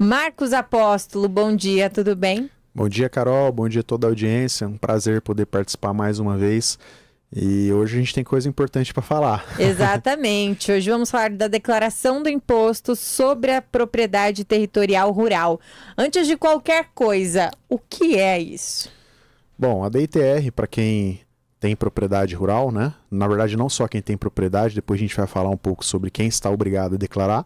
Marcos Apóstolo, bom dia, tudo bem? Bom dia, Carol. Bom dia a toda a audiência. Um prazer poder participar mais uma vez. E hoje a gente tem coisa importante para falar. Exatamente. Hoje vamos falar da declaração do imposto sobre a propriedade territorial rural. Antes de qualquer coisa, o que é isso? Bom, a DITR, para quem tem propriedade rural, né? Na verdade, não só quem tem propriedade, depois a gente vai falar um pouco sobre quem está obrigado a declarar,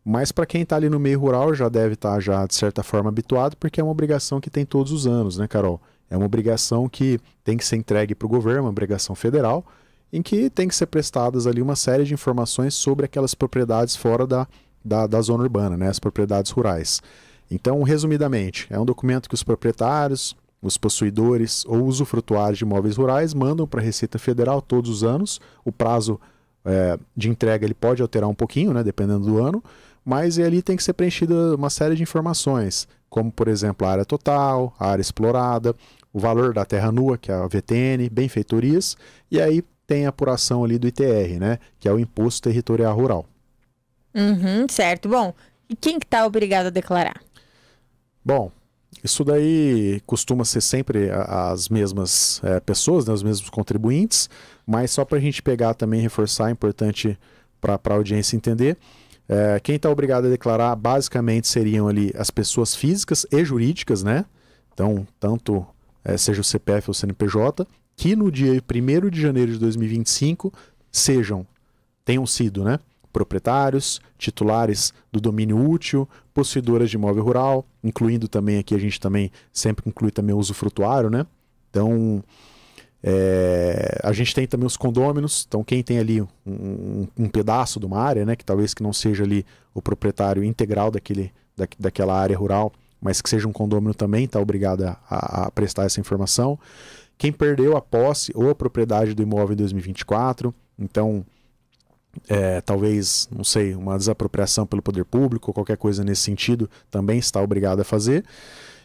mas para quem está ali no meio rural já deve estar já de certa forma habituado, porque é uma obrigação que tem todos os anos, né, Carol? É uma obrigação que tem que ser entregue para o governo, uma obrigação federal, em que tem que ser prestadas ali uma série de informações sobre aquelas propriedades fora da zona urbana, né, as propriedades rurais. Então, resumidamente, é um documento que os proprietários, os possuidores ou usufrutuários de imóveis rurais mandam para a Receita Federal todos os anos. O prazo de entrega ele pode alterar um pouquinho, né, dependendo do ano, mas ali tem que ser preenchida uma série de informações, como, por exemplo, a área total, a área explorada, o valor da terra nua, que é a VTN, benfeitorias, e aí tem a apuração ali do ITR, né, que é o Imposto Territorial Rural. Certo. Bom, e quem que está obrigado a declarar? Bom, isso daí costuma ser sempre as mesmas pessoas, né, os mesmos contribuintes, mas só para a gente pegar também e reforçar, é importante para a audiência entender, quem está obrigado a declarar basicamente seriam ali as pessoas físicas e jurídicas, né? Então, tanto seja o CPF ou o CNPJ, que no dia 1º de janeiro de 2025 tenham sido, né, proprietários, titulares do domínio útil, possuidoras de imóvel rural, incluindo também aqui, a gente também sempre inclui também o usufrutuário, né? Então, a gente tem também os condôminos, então quem tem ali um pedaço de uma área, né, que talvez que não seja ali o proprietário integral daquela área rural, mas que seja um condômino também, está obrigado a prestar essa informação. Quem perdeu a posse ou a propriedade do imóvel em 2024, então talvez, não sei, uma desapropriação pelo poder público ou qualquer coisa nesse sentido, também está obrigado a fazer.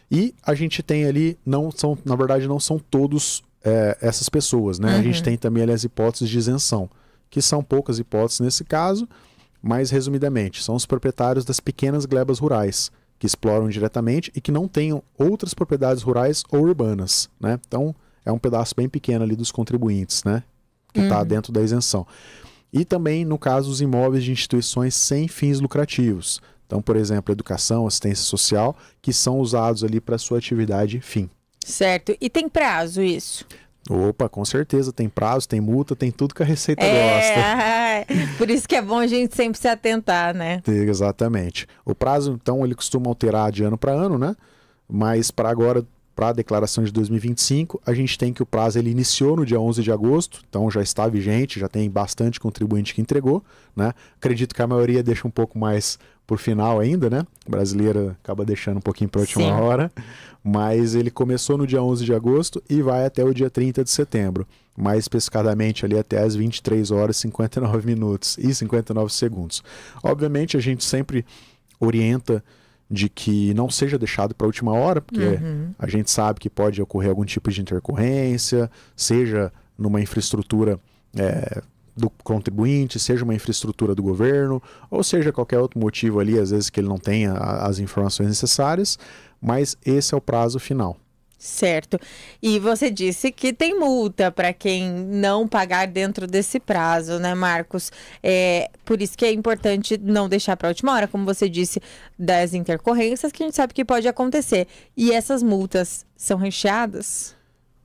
E a gente tem ali, na verdade não são todos essas pessoas, né? A gente tem também ali as hipóteses de isenção, que são poucas hipóteses nesse caso, mas resumidamente, são os proprietários das pequenas glebas rurais, que exploram diretamente e que não tenham outras propriedades rurais ou urbanas, né? Então, é um pedaço bem pequeno ali dos contribuintes, né? Que está dentro da isenção. E também, no caso, os imóveis de instituições sem fins lucrativos. Então, por exemplo, educação, assistência social, que são usados ali para sua atividade fim. Certo. E tem prazo isso? Opa, com certeza. Tem prazo, tem multa, tem tudo que a Receita gosta. Por isso que é bom a gente sempre se atentar, né? Exatamente. O prazo, então, ele costuma alterar de ano para ano, né? Mas para agora, para a declaração de 2025, a gente tem que o prazo ele iniciou no dia 11 de agosto, então já está vigente, já tem bastante contribuinte que entregou, né? Acredito que a maioria deixa um pouco mais por final ainda, né? A brasileira acaba deixando um pouquinho para a última hora, mas ele começou no dia 11 de agosto e vai até o dia 30 de setembro, mais especificadamente ali até as 23 horas 59 minutos e 59 segundos. Obviamente a gente sempre orienta de que não seja deixado para a última hora, porque a gente sabe que pode ocorrer algum tipo de intercorrência, seja numa infraestrutura do contribuinte, seja uma infraestrutura do governo, ou seja qualquer outro motivo ali, às vezes que ele não tenha as informações necessárias, mas esse é o prazo final. Certo. E você disse que tem multa para quem não pagar dentro desse prazo, né, Marcos? Por isso que é importante não deixar para a última hora, como você disse, das intercorrências que a gente sabe que pode acontecer. E essas multas são recheadas?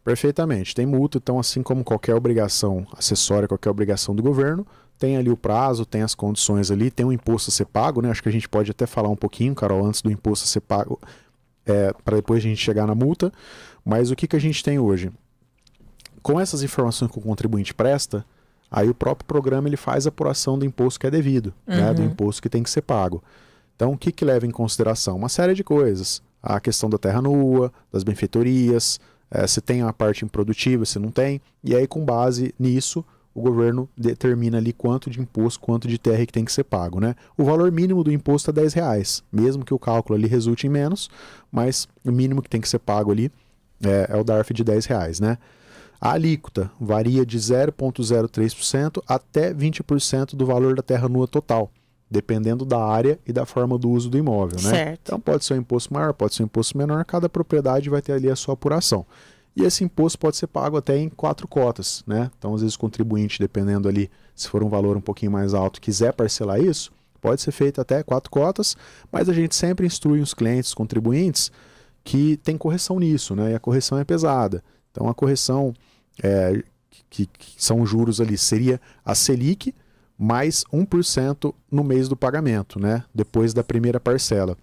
Perfeitamente. Tem multa, então assim como qualquer obrigação acessória, qualquer obrigação do governo, tem ali o prazo, tem as condições ali, tem o imposto a ser pago, né? Acho que a gente pode até falar um pouquinho, Carol, antes do imposto a ser pago, para depois a gente chegar na multa. Mas o que a gente tem hoje? Com essas informações que o contribuinte presta, aí o próprio programa ele faz a apuração do imposto que é devido, né? Do imposto que tem que ser pago. Então, o que leva em consideração? Uma série de coisas. A questão da terra nua, das benfeitorias, se tem uma parte improdutiva, se não tem, e aí com base nisso o governo determina ali quanto de imposto, quanto de TR que tem que ser pago, né? O valor mínimo do imposto é R$10, mesmo que o cálculo ali resulte em menos, mas o mínimo que tem que ser pago ali é o DARF de R$10, né? A alíquota varia de 0,03% até 20% do valor da terra nua total. dependendo da área e da forma do uso do imóvel, né? Certo. Então pode ser um imposto maior, pode ser um imposto menor, cada propriedade vai ter ali a sua apuração. E esse imposto pode ser pago até em 4 cotas, né? Então às vezes o contribuinte, dependendo ali, se for um valor um pouquinho mais alto, quiser parcelar isso, pode ser feito até 4 cotas, mas a gente sempre instrui os clientes, os contribuintes, que tem correção nisso, né? E a correção é pesada. Então a correção, que são juros ali, seria a Selic mais 1% no mês do pagamento, né? Depois da primeira parcela.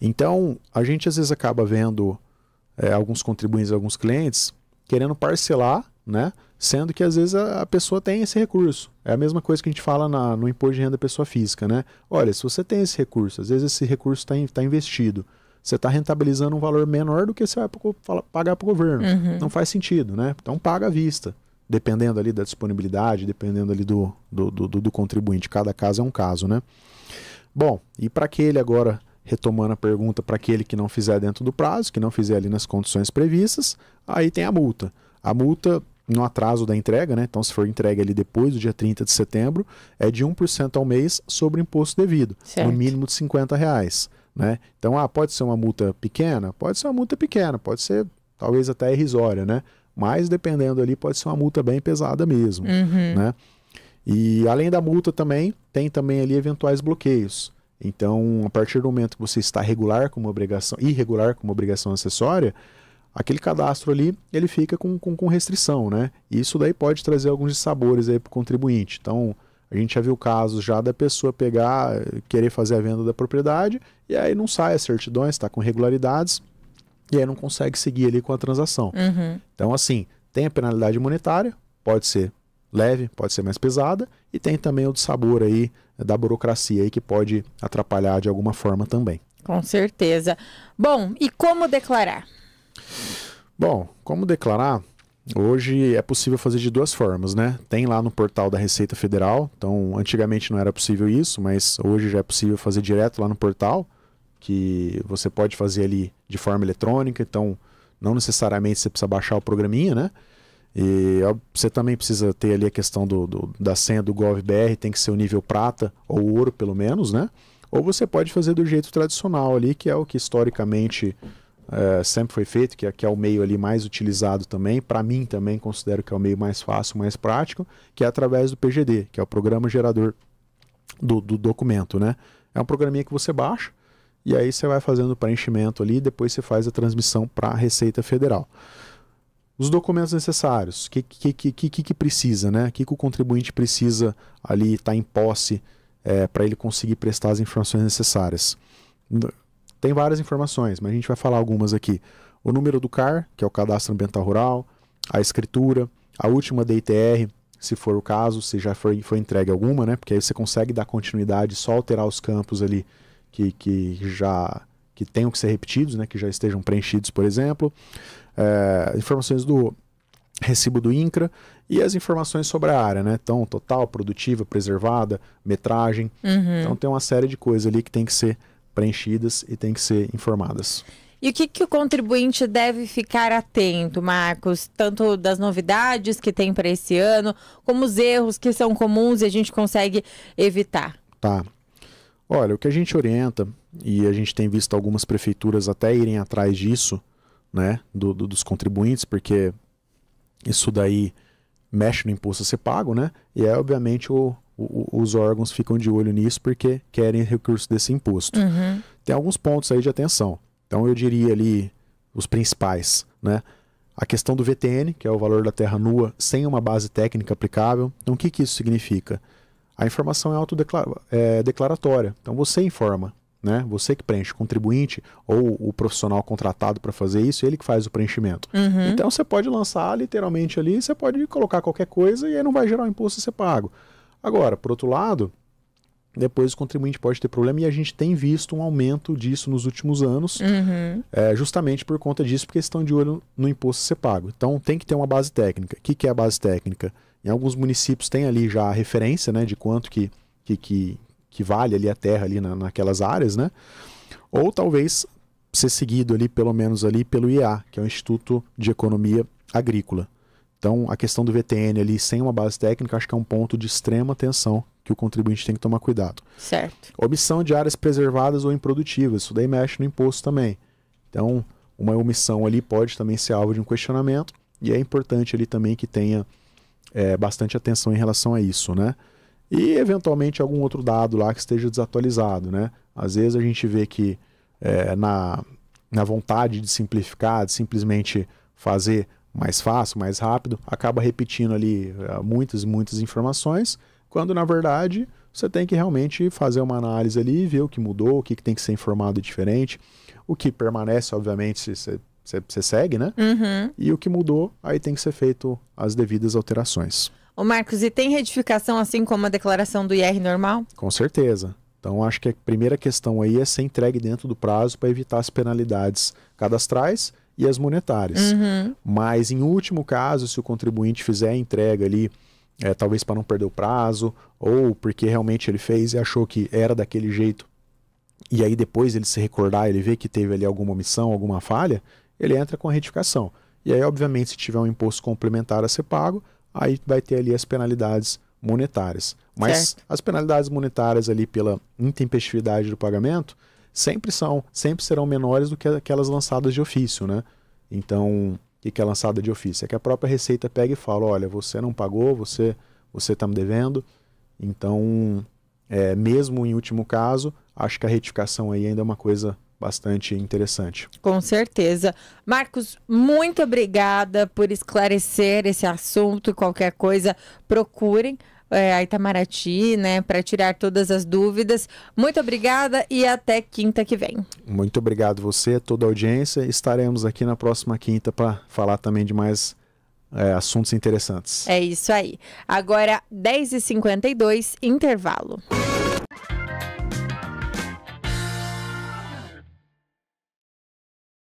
Então, a gente às vezes acaba vendo alguns contribuintes, alguns clientes, querendo parcelar, né? Sendo que às vezes a pessoa tem esse recurso. É a mesma coisa que a gente fala no imposto de renda da pessoa física, né? Olha, se você tem esse recurso, às vezes esse recurso está investido, você está rentabilizando um valor menor do que você vai pagar para o governo. Uhum. Não faz sentido, né? Então paga à vista, dependendo ali da disponibilidade, dependendo ali do contribuinte. Cada caso é um caso, né? Bom, e para aquele agora, retomando a pergunta, para aquele que não fizer dentro do prazo, que não fizer ali nas condições previstas, aí tem a multa. A multa no atraso da entrega, né? Então se for entregue ali depois do dia 30 de setembro, é de 1% ao mês sobre o imposto devido, certo. no mínimo de R$50. Né? Então, pode ser uma multa pequena? Pode ser uma multa pequena, pode ser talvez até irrisória, né? Mas dependendo ali, pode ser uma multa bem pesada mesmo, Uhum. né? E além da multa também, tem também ali eventuais bloqueios. Então, a partir do momento que você está irregular como obrigação acessória, aquele cadastro ali, ele fica com restrição, né? E isso daí pode trazer alguns dissabores aí para o contribuinte. Então, a gente já viu casos já da pessoa pegar, querer fazer a venda da propriedade, e aí não sai as certidões, está com irregularidades, e aí não consegue seguir ali com a transação. Uhum. Então, assim, tem a penalidade monetária, pode ser leve, pode ser mais pesada, e tem também o dissabor aí da burocracia aí que pode atrapalhar de alguma forma também. Com certeza. Bom, e como declarar? Bom, como declarar? Hoje é possível fazer de 2 formas, né? Tem lá no portal da Receita Federal, então antigamente não era possível isso, mas hoje já é possível fazer direto lá no portal, que você pode fazer ali de forma eletrônica, então não necessariamente você precisa baixar o programinha, né? E você também precisa ter ali a questão da senha do GovBR, tem que ser o nível prata ou ouro pelo menos, né? Ou você pode fazer do jeito tradicional ali, que é o que historicamente sempre foi feito, que é o meio ali mais utilizado também. Para mim também considero que é o meio mais fácil, mais prático, que é através do PGD, que é o Programa Gerador do Documento, né? É um programinha que você baixa e aí você vai fazendo o preenchimento ali e depois você faz a transmissão para a Receita Federal. Os documentos necessários, o que precisa, né? O que o contribuinte precisa ali estar em posse para ele conseguir prestar as informações necessárias? Tem várias informações, mas a gente vai falar algumas aqui. O número do CAR, que é o Cadastro Ambiental Rural, a escritura, a última DITR, se for o caso, se já foi entregue alguma, né? Porque aí você consegue dar continuidade, só alterar os campos ali que tenham que ser repetidos, né? Que já estejam preenchidos, por exemplo. Informações do recibo do INCRA e as informações sobre a área, né? Então, total, produtiva, preservada, metragem. Uhum. Então tem uma série de coisas ali que tem que ser preenchidas e tem que ser informadas. E o que o contribuinte deve ficar atento, Marcos? Tanto das novidades que tem para esse ano, como os erros que são comuns e a gente consegue evitar. Tá. Olha, o que a gente orienta, e a gente tem visto algumas prefeituras até irem atrás disso, né, dos contribuintes, porque isso daí mexe no imposto a ser pago, né? E obviamente os órgãos ficam de olho nisso porque querem recurso desse imposto. Uhum. Tem alguns pontos aí de atenção. Então eu diria ali os principais, né? A questão do VTN, que é o valor da terra nua, sem uma base técnica aplicável. Então o que isso significa? A informação é declaratória. Então você informa, né? Você que preenche, o contribuinte ou o profissional contratado para fazer isso, ele que faz o preenchimento. Uhum. Então você pode lançar literalmente ali, você pode colocar qualquer coisa e aí não vai gerar um imposto a ser pago. Agora, por outro lado, depois o contribuinte pode ter problema e a gente tem visto um aumento disso nos últimos anos, Uhum. justamente por conta disso, porque estão de olho no imposto a ser pago. Então tem que ter uma base técnica. O que é a base técnica? Em alguns municípios tem ali já a referência, né, de quanto que vale ali a terra ali naquelas áreas, né? Ou talvez ser seguido ali, pelo menos ali pelo IA, que é o Instituto de Economia Agrícola. Então, a questão do VTN ali sem uma base técnica, acho que é um ponto de extrema atenção que o contribuinte tem que tomar cuidado. Certo. Omissão de áreas preservadas ou improdutivas, isso daí mexe no imposto também. Então, uma omissão ali pode também ser alvo de um questionamento, e é importante ali também que tenha bastante atenção em relação a isso, né? E, eventualmente, algum outro dado lá que esteja desatualizado, né? Às vezes a gente vê que na vontade de simplificar, de simplesmente fazer mais fácil, mais rápido, acaba repetindo ali muitas informações, quando na verdade você tem que realmente fazer uma análise ali e ver o que mudou, o que tem que ser informado diferente, o que permanece, obviamente, você segue, né? Uhum. E o que mudou, aí tem que ser feito as devidas alterações. Ô Marcos, e tem retificação assim como a declaração do IR normal? Com certeza. Então, acho que a primeira questão aí é ser entregue dentro do prazo para evitar as penalidades cadastrais e as monetárias. Uhum. Mas, em último caso, se o contribuinte fizer a entrega ali, talvez para não perder o prazo, ou porque realmente ele fez e achou que era daquele jeito, e aí depois ele se recordar, ele vê que teve ali alguma omissão, alguma falha, ele entra com a retificação. E aí, obviamente, se tiver um imposto complementar a ser pago, aí vai ter ali as penalidades monetárias. Mas certo. As penalidades monetárias ali pela intempestividade do pagamento sempre serão menores do que aquelas lançadas de ofício, né? Então, o que é lançada de ofício? É que a própria Receita pega e fala, olha, você não pagou, você está me devendo. Então, mesmo em último caso, acho que a retificação aí ainda é uma coisa bastante interessante. Com certeza. Marcos, muito obrigada por esclarecer esse assunto. Qualquer coisa, procurem a Itamaraty, né, para tirar todas as dúvidas. Muito obrigada e até quinta que vem. Muito obrigado você, toda a audiência. Estaremos aqui na próxima quinta para falar também de mais assuntos interessantes. É isso aí. Agora, 10h52, intervalo.